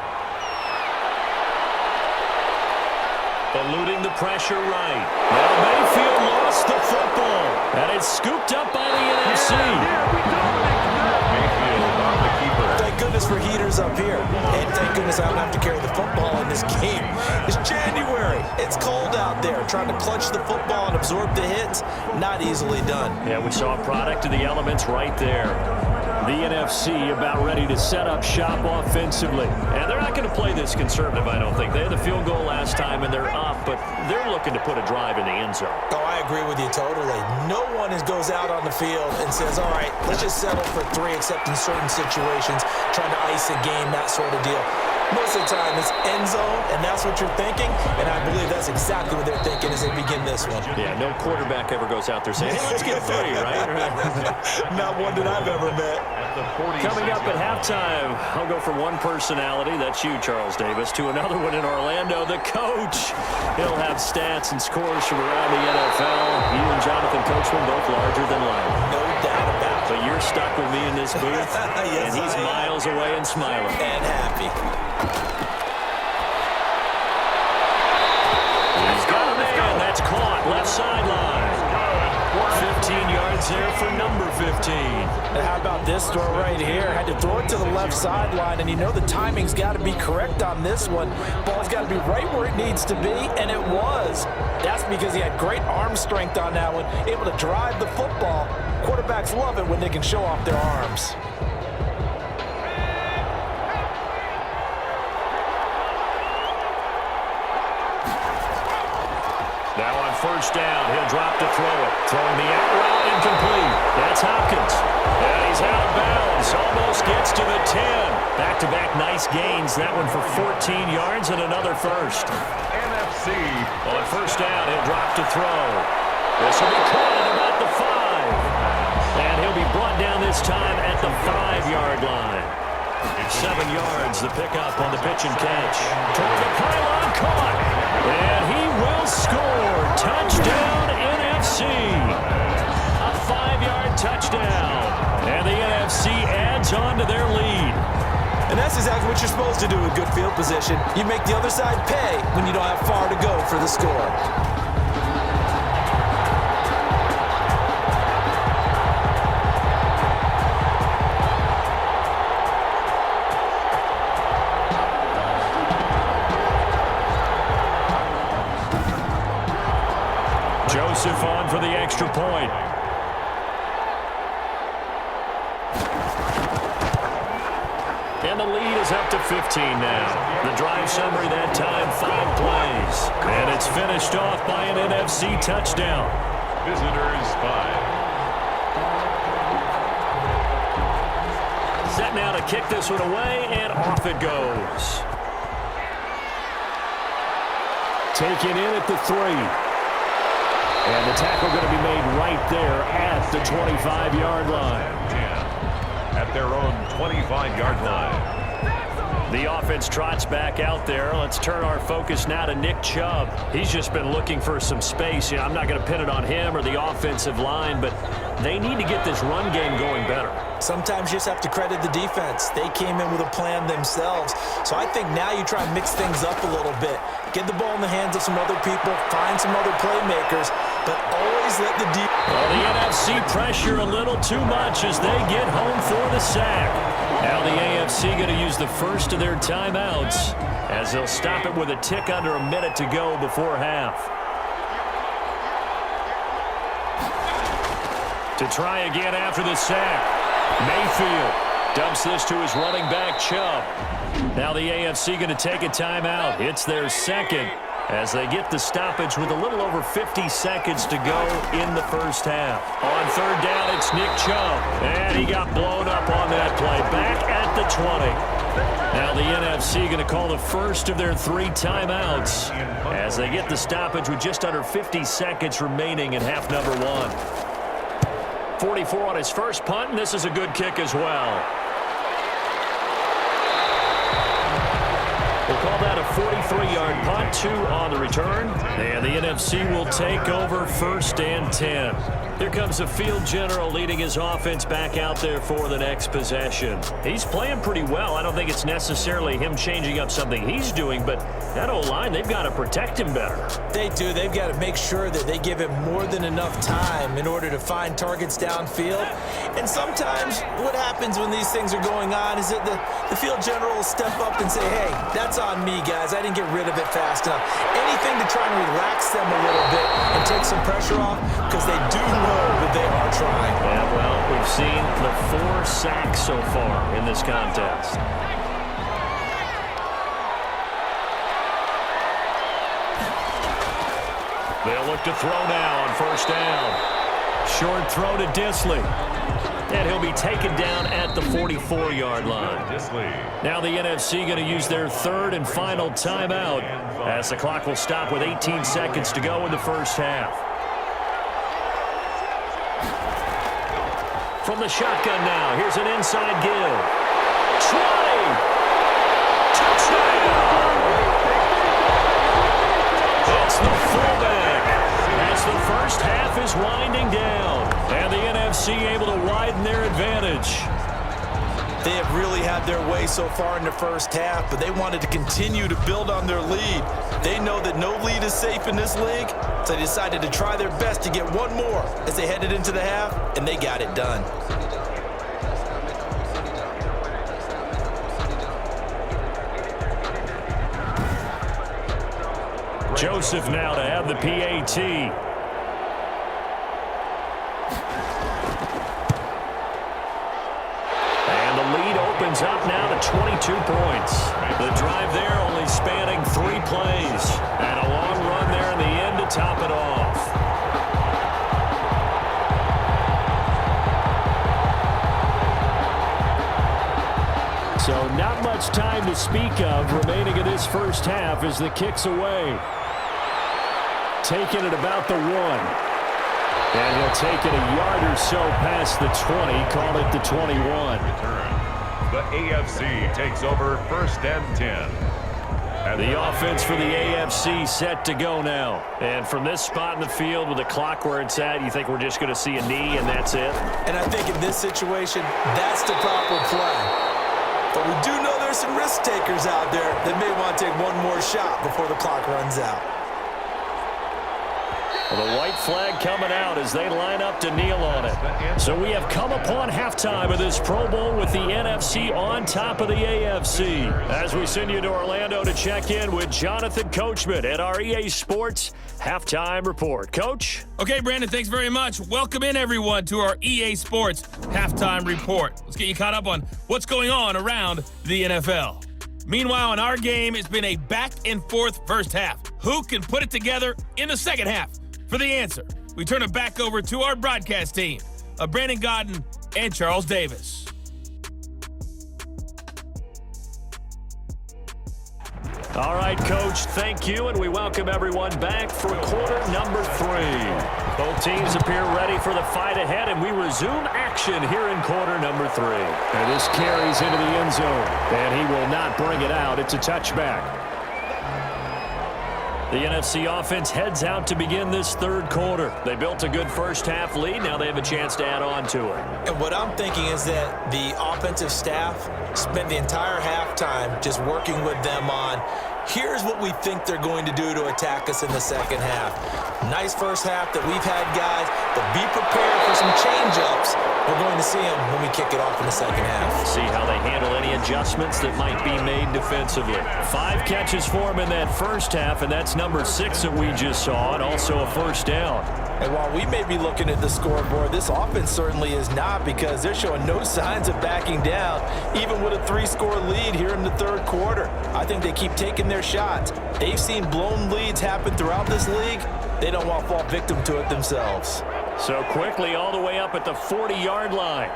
Eluding the pressure right. Now Mayfield lost the football. And it's scooped up by the NFC. Mayfield on the keeper. Thank goodness for heaters up here. And thank goodness I don't have to carry the football in this game. It's January. It's cold out there. Trying to clutch the football and absorb the hits, not easily done. Yeah, we saw a product of the elements right there. The NFC about ready to set up shop offensively. And they're not going to play this conservative, I don't think. They had the field goal last time, and they're up, but they're looking to put a drive in the end zone. Oh, I agree with you totally. No one goes out on the field and says, all right, let's just settle for 3, except in certain situations, trying to ice a game, that sort of deal. Most of the time, it's end zone, and that's what you're thinking, and I believe that's exactly what they're thinking as they begin this one. Yeah, no quarterback ever goes out there saying, hey, let's get 3, right? Not one that I've ever met. Coming up at halftime, I'll go from one personality, that's you, Charles Davis, to another one in Orlando, the coach. He'll have stats and scores from around the NFL. You and Jonathan Coachman both larger than life. No doubt about it. But you're stuck with me in this booth, Yes, and he's miles away and smiling. And happy. He's got a man. That's caught. Left sideline. 15 yards there for number 15. And how about this throw right here? Had to throw it to the left sideline, and you know the timing's got to be correct on this one. Ball's got to be right where it needs to be, and it was. That's because he had great arm strength on that one, able to drive the football. Quarterbacks love it when they can show off their arms. Now on first down, he'll drop to throw it. Throwing the out route incomplete. That's Hopkins. And he's out of bounds. Almost gets to the 10. Back-to-back nice gains. That one for 14 yards and another first. NFC. On first down, he'll drop to throw. This will be caught at about the 5. And he'll be brought down this time at the 5-yard line. 7 yards, the pickup on the pitch and catch. Toward the pylon, caught. And he will score. Touchdown, NFC. A 5-yard touchdown. And the NFC adds on to their lead. And that's exactly what you're supposed to do with good field position. You make the other side pay when you don't have far to go for the score. Joseph on for the extra point. And the lead is up to 15 now. The drive summary that time, 5 plays. And it's finished off by an NFC touchdown. Visitors 5. Set now to kick this one away, and off it goes. Taken in at the 3. And the tackle going to be made right there at the 25-yard line. At their own 25-yard line. The offense trots back out there. Let's turn our focus now to Nick Chubb. He's just been looking for some space. You know, I'm not going to pin it on him or the offensive line, but they need to get this run game going better. Sometimes you just have to credit the defense. They came in with a plan themselves. So I think now you try and mix things up a little bit. Get the ball in the hands of some other people, find some other playmakers, but always let the Well, the NFC pressure a little too much as they get home for the sack. Now the AFC going to use the first of their timeouts as they'll stop it with a tick under a minute to go before half. To try again after the sack. Mayfield dumps this to his running back, Chubb. Now the AFC going to take a timeout. It's their second as they get the stoppage with a little over 50 seconds to go in the first half. On third down, it's Nick Chubb. And he got blown up on that play. Back at the 20. Now the NFC going to call the first of their 3 timeouts as they get the stoppage with just under 50 seconds remaining in half number 1. 44 on his first punt, and this is a good kick as well. We'll call that a 43-yard punt, 2 on the return. And the NFC will take over first and 10. Here comes the field general leading his offense back out there for the next possession. He's playing pretty well. I don't think it's necessarily him changing up something he's doing, but that O-line, they've got to protect him better. They do. They've got to make sure that they give him more than enough time in order to find targets downfield. And sometimes what happens when these things are going on is that the field general will step up and say, hey, that's on me, guys. I didn't get rid of it fast enough. Anything to try and relax them a little bit and take some pressure off because they do know that they are trying. Yeah, well, we've seen the 4 sacks so far in this contest. They'll look to throw now on first down. Short throw to Disley. And he'll be taken down at the 44-yard line. Now the NFC going to use their third and final timeout as the clock will stop with 18 seconds to go in the first half. From the shotgun now, here's an inside give. 20! Touchdown! It's the fullback as the first half is winding down. And the NFC able to widen their advantage. They have really had their way so far in the first half, but they wanted to continue to build on their lead. They know that no lead is safe in this league, so they decided to try their best to get one more as they headed into the half, and they got it done. Joseph now to have the PAT. Opens up now to 22 points. The drive there only spanning 3 plays. And a long run there in the end to top it off. So not much time to speak of remaining in this first half as the kick's away. Taking it about the 1. And he'll take it a yard or so past the 20. Call it the 21. The AFC takes over first and 10. And the offense for the AFC set to go now. And from this spot in the field with the clock where it's at, you think we're just going to see a knee and that's it? And I think in this situation, that's the proper play. But we do know there's some risk takers out there that may want to take one more shot before the clock runs out. Well, the white flag coming out as they line up to kneel on it. So we have come upon halftime of this Pro Bowl with the NFC on top of the AFC. As we send you to Orlando to check in with Jonathan Coachman at our EA Sports Halftime Report. Coach? Okay, Brandon, thanks very much. Welcome in, everyone, to our EA Sports Halftime Report. Let's get you caught up on what's going on around the NFL. Meanwhile, in our game, it's been a back-and-forth first half. Who can put it together in the second half? For the answer, we turn it back over to our broadcast team of Brandon Godden and Charles Davis. All right, Coach, thank you, and we welcome everyone back for quarter number 3. Both teams appear ready for the fight ahead, and we resume action here in quarter number 3. And this carries into the end zone, and he will not bring it out. It's a touchback. The NFC offense heads out to begin this third quarter. They built a good first half lead. Now they have a chance to add on to it. And what I'm thinking is that the offensive staff spent the entire halftime just working with them on, here's what we think they're going to do to attack us in the second half. Nice first half that we've had, guys, but be prepared for some change-ups. We're going to see them when we kick it off in the second half. See how they handle any adjustments that might be made defensively. 5 catches for him in that first half, and that's number 6 that we just saw, and also a first down. And while we may be looking at the scoreboard, this offense certainly is not, because they're showing no signs of backing down, even with a 3-score lead here in the third quarter. I think they keep taking their shots. They've seen blown leads happen throughout this league. They don't want to fall victim to it themselves. So quickly all the way up at the 40-yard line.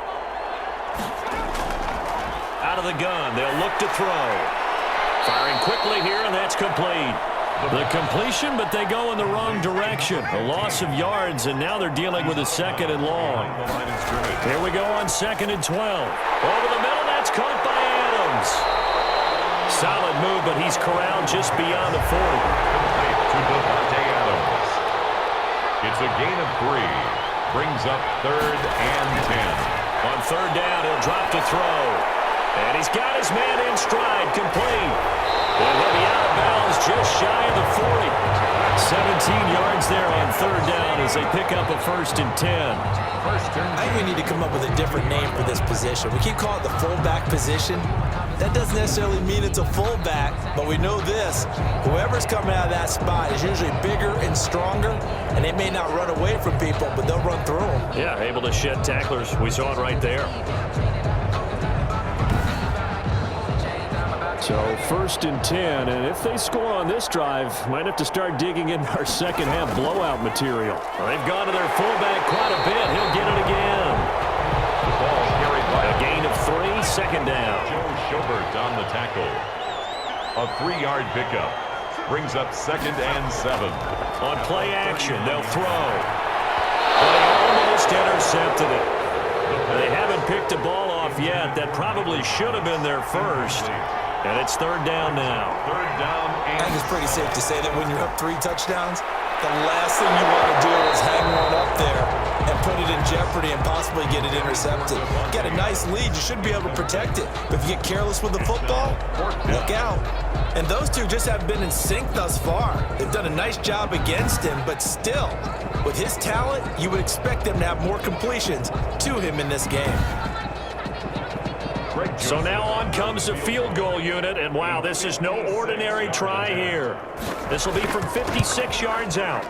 Out of the gun, they'll look to throw. Firing quickly here, and that's complete. The completion, but they go in the wrong direction. A loss of yards, and now they're dealing with a second and long. Here we go on 2nd and 12. Over the middle, that's caught by Adams. Solid move, but he's corralled just beyond the 40. It's a gain of 3. Brings up 3rd and 10. On 3rd down, he'll drop to throw. And he's got his man in stride, complete. And he'll be out of bounds just shy of the 40. 17 yards there on 3rd down as they pick up a 1st and 10. I think we need to come up with a different name for this position. We keep calling it the fullback position. That doesn't necessarily mean it's a fullback, but we know this. Whoever's coming out of that spot is usually bigger and stronger, and they may not run away from people, but they'll run through them. Yeah, able to shed tacklers. We saw it right there. So 1st and 10, and if they score on this drive, might have to start digging in our second half blowout material. Well, they've gone to their fullback quite a bit. He'll get it again. The ball carried by A gain of 3, 2nd down. Joe Schobert on the tackle. A 3-yard pickup brings up 2nd and 7. On play action, they'll throw. But he almost intercepted it. They haven't picked a ball off yet. That probably should have been their first. And it's 3rd down now. 3rd down I and think it's pretty safe to say that when you're up 3 touchdowns, the last thing you want to do is hang one up there and put it in jeopardy and possibly get it intercepted. You get a nice lead, you should be able to protect it. But if you get careless with the football, look out. And those two just haven't been in sync thus far. They've done a nice job against him, but still, with his talent, you would expect them to have more completions to him in this game. So now on comes the field goal unit, and wow, this is no ordinary try here. This will be from 56 yards out.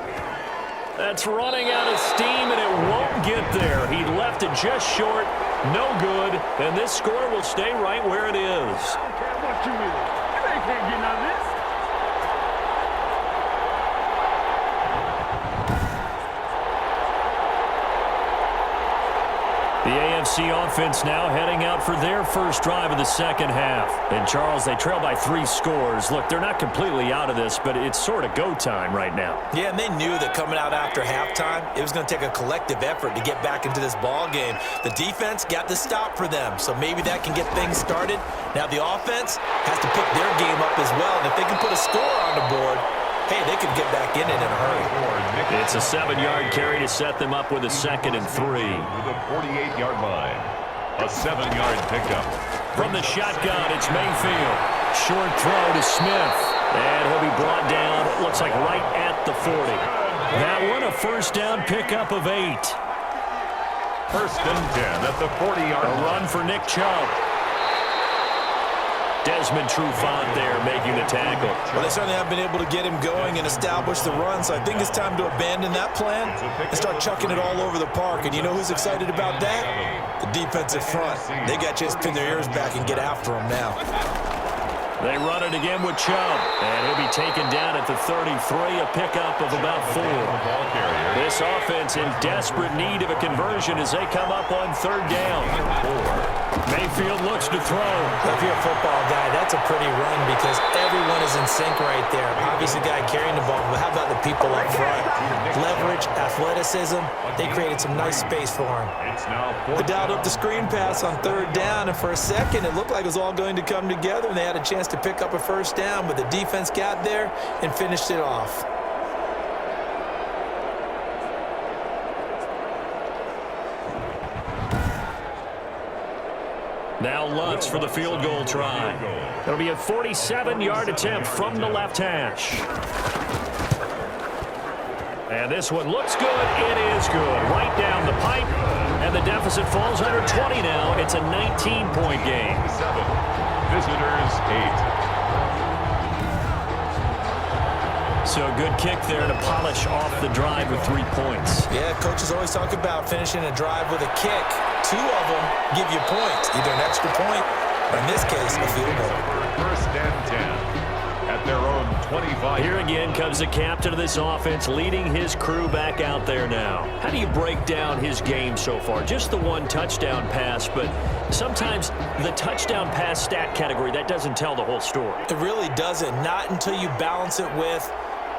That's running out of steam, and it won't get there. He left it just short, no good, and this score will stay right where it is. I don't care what you mean. You can't get none of this. The AFC offense now heading out for their first drive of the second half. And, Charles, they trail by 3 scores. Look, they're not completely out of this, but it's sort of go time right now. Yeah, and they knew that coming out after halftime, it was going to take a collective effort to get back into this ball game. The defense got the stop for them, so maybe that can get things started. Now the offense has to pick their game up as well, and if they can put a score on the board, hey, they could get back in it in a hurry. It's a 7-yard carry to set them up with a 2nd and 3. to the 48-yard line. A 7-yard pickup. From the shotgun, it's Mayfield. Short throw to Smith. And he'll be brought down, it looks like right at the 40. That one a first down pickup of 8. 1st and 10 at the 40-yard A line. run for Nick Chubb. Desmond Trufant there making the tackle. Well, they certainly have been able to get him going and establish the run, so I think it's time to abandon that plan and start chucking it all over the park. And you know who's excited about that? The defensive front. They got to just pin their ears back and get after him now. They run it again with Chubb, and he'll be taken down at the 33, a pickup of about 4. This offense in desperate need of a conversion as they come up on 3rd down. Mayfield looks to throw. If you're a football guy, that's a pretty run because everyone is in sync right there. Obviously, the guy carrying the ball, but how about the people up front? Leverage, athleticism, they created some nice space for him. They dialed up the screen pass on 3rd down, and for a second, it looked like it was all going to come together, and they had a chance to pick up a first down, but the defense got there and finished it off. Now Lutz for the field goal try. It'll be a 47-yard attempt from the left hash. And this one looks good. It is good. Right down the pipe. And the deficit falls under 20 now. It's a 19-point game. 7. Visitors 8. So a good kick there to polish off the drive with 3 points. Yeah, coaches always talk about finishing a drive with a kick. 2 of them give you points, either an extra point, or in this case, a field goal. 1st and 10 at their own 25. Here again comes the captain of this offense leading his crew back out there now. How do you break down his game so far? Just the 1 touchdown pass, but sometimes the touchdown pass stat category, that doesn't tell the whole story. It really doesn't, not until you balance it with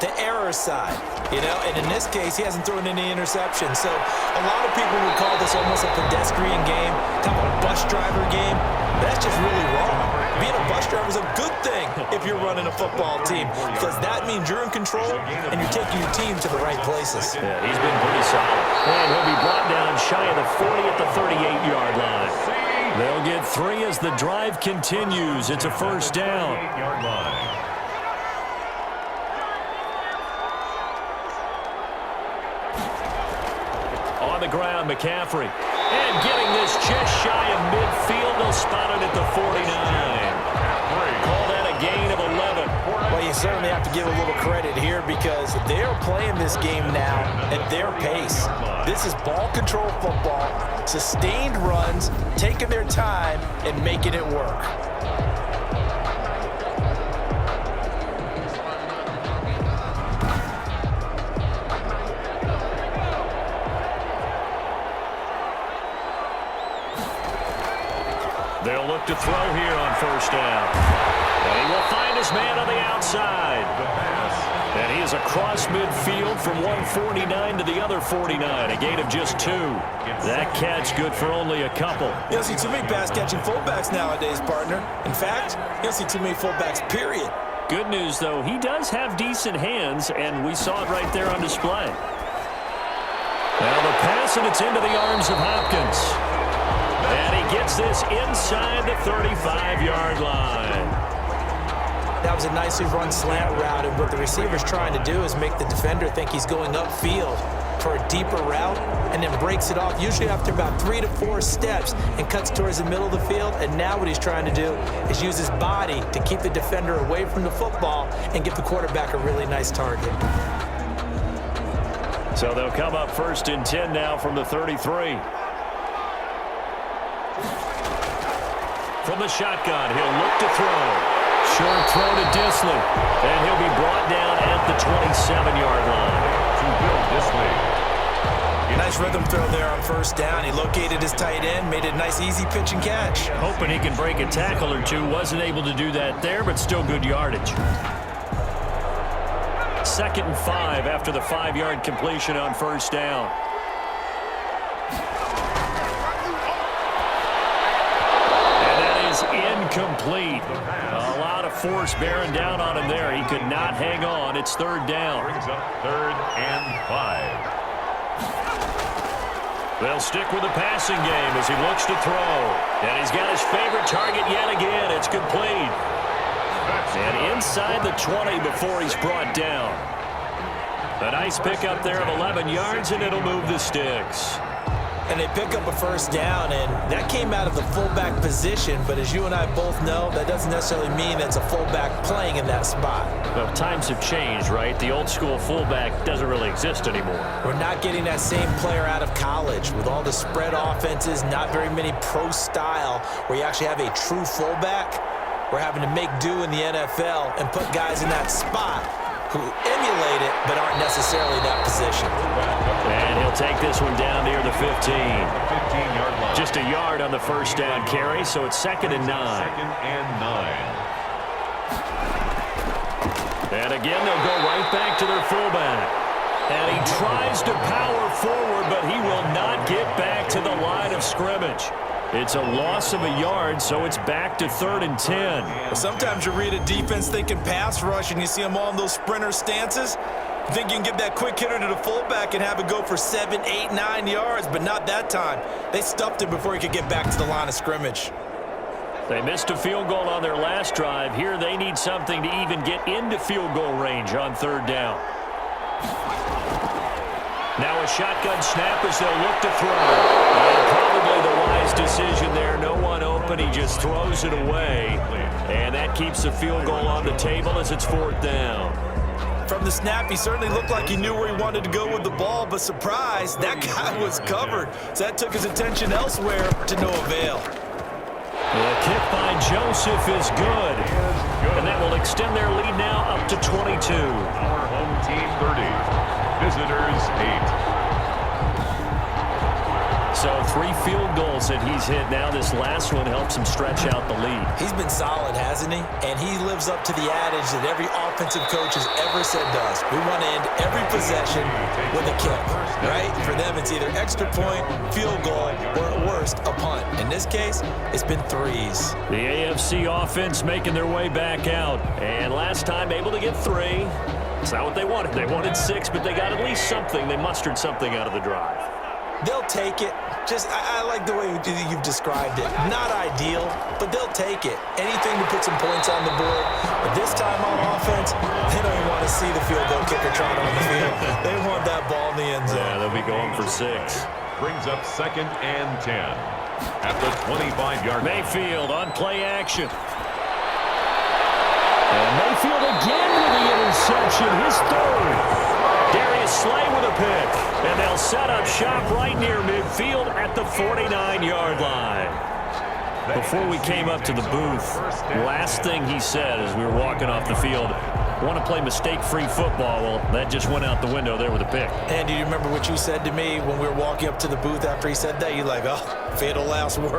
the error side, you know, and in this case, he hasn't thrown any interceptions. So a lot of people would call this almost a pedestrian game, kind of a bus driver game. But that's just really wrong. Being a bus driver is a good thing if you're running a football team, because that means you're in control and you're taking your team to the right places. Yeah, he's been pretty solid. And he'll be brought down shy of the 40 at the 38-yard line. They'll get 3 as the drive continues. It's a first down. 8-yard line. On the ground, McCaffrey. And getting this just shy of midfield. They'll spot it at the 49. Call that a gain of 11. Well, you certainly have to give a little credit here because they're playing this game now at their pace. This is ball control football, sustained runs, taking their time and making it work. They'll look to throw here on first down. And he will find his man on the outside. And he is across midfield from one 49 to the other 49. A gain of just 2. That catch good for only a couple. You don't see too many pass-catching fullbacks nowadays, partner. In fact, you don't see too many fullbacks, period. Good news, though, he does have decent hands, and we saw it right there on display. Now the pass, and it's into the arms of Hopkins. And he gets this inside the 35-yard line. That was a nicely run slant route, and what the receiver's trying to do is make the defender think he's going upfield for a deeper route, and then breaks it off, usually after about 3 to 4 steps, and cuts towards the middle of the field. And now what he's trying to do is use his body to keep the defender away from the football and give the quarterback a really nice target. So they'll come up 1st and 10 now from the 33. From the shotgun, he'll look to throw. Short throw to Disley, and he'll be brought down at the 27-yard line. To Bill Disley. Nice rhythm throw there on first down. He located his tight end, made a nice easy pitch and catch. Hoping he can break a tackle or two. Wasn't able to do that there, but still good yardage. 2nd and 5 after the 5-yard completion on first down. And that is incomplete. A lot of force bearing down on him there. He could not hang on. It's 3rd down. Brings up 3rd and 5. They'll stick with the passing game as he looks to throw. And he's got his favorite target yet again. It's complete. And inside the 20 before he's brought down. A nice pickup there of 11 yards, and it'll move the sticks. And they pick up a first down, and that came out of the fullback position. But as you and I both know, that doesn't necessarily mean it's a fullback playing in that spot. Well, times have changed, right? The old school fullback doesn't really exist anymore. We're not getting that same player out of college with all the spread offenses, not very many pro style where you actually have a true fullback. We're having to make do in the NFL and put guys in that spot who emulate it but aren't necessarily that position. And he'll take this one down near the 15. 15-yard line. Just a yard on the first down carry, so it's 2nd and 9. 2nd and 9. And again, they'll go right back to their fullback. And he tries to power forward, but he will not get back to the line of scrimmage. It's a loss of a yard, so it's back to 3rd and 10. Well, sometimes you read a defense thinking pass rush, and you see them all in those sprinter stances. You think you can give that quick hitter to the fullback and have it go for 7, 8, 9 yards, but not that time. They stuffed him before he could get back to the line of scrimmage. They missed a field goal on their last drive. Here they need something to even get into field goal range on 3rd down. Now a shotgun snap as they'll look to throw. And probably the wise decision there. No one open. He just throws it away. And that keeps the field goal on the table as it's 4th down. From the snap, he certainly looked like he knew where he wanted to go with the ball, but surprise, that guy was covered. So that took his attention elsewhere to no avail. The kick by Joseph is good. And that will extend their lead now up to 22. Our home team 30. Visitors 8. So 3 field goals that he's hit now. This last one helps him stretch out the lead. He's been solid, hasn't he? And he lives up to the adage that every offensive coach has ever said to us. We want to end every possession with a kick, right? For them, it's either extra point, field goal, or at worst, a punt. In this case, it's been 3s. The AFC offense making their way back out. And last time able to get 3. It's not what they wanted. They wanted 6, but they got at least something. They mustered something out of the drive. They'll take it. I like the way you've described it. Not ideal, but they'll take it. Anything to put some points on the board. But this time on offense, they don't even want to see the field goal kicker trot on the field. They want that ball in the end zone. Yeah, they'll be going for 6. Brings up 2nd and 10. At the 25-yard line. Mayfield on play action. And Mayfield again with the interception, his 3rd. Darius Slay with a pick. And they'll set up shop right near midfield at the 49-yard line. Before we came up to the booth, last thing he said as we were walking off the field, want to play mistake-free football. Well, that just went out the window there with a pick. And do you remember what you said to me when we were walking up to the booth after he said that? You're like, oh, fatal last word.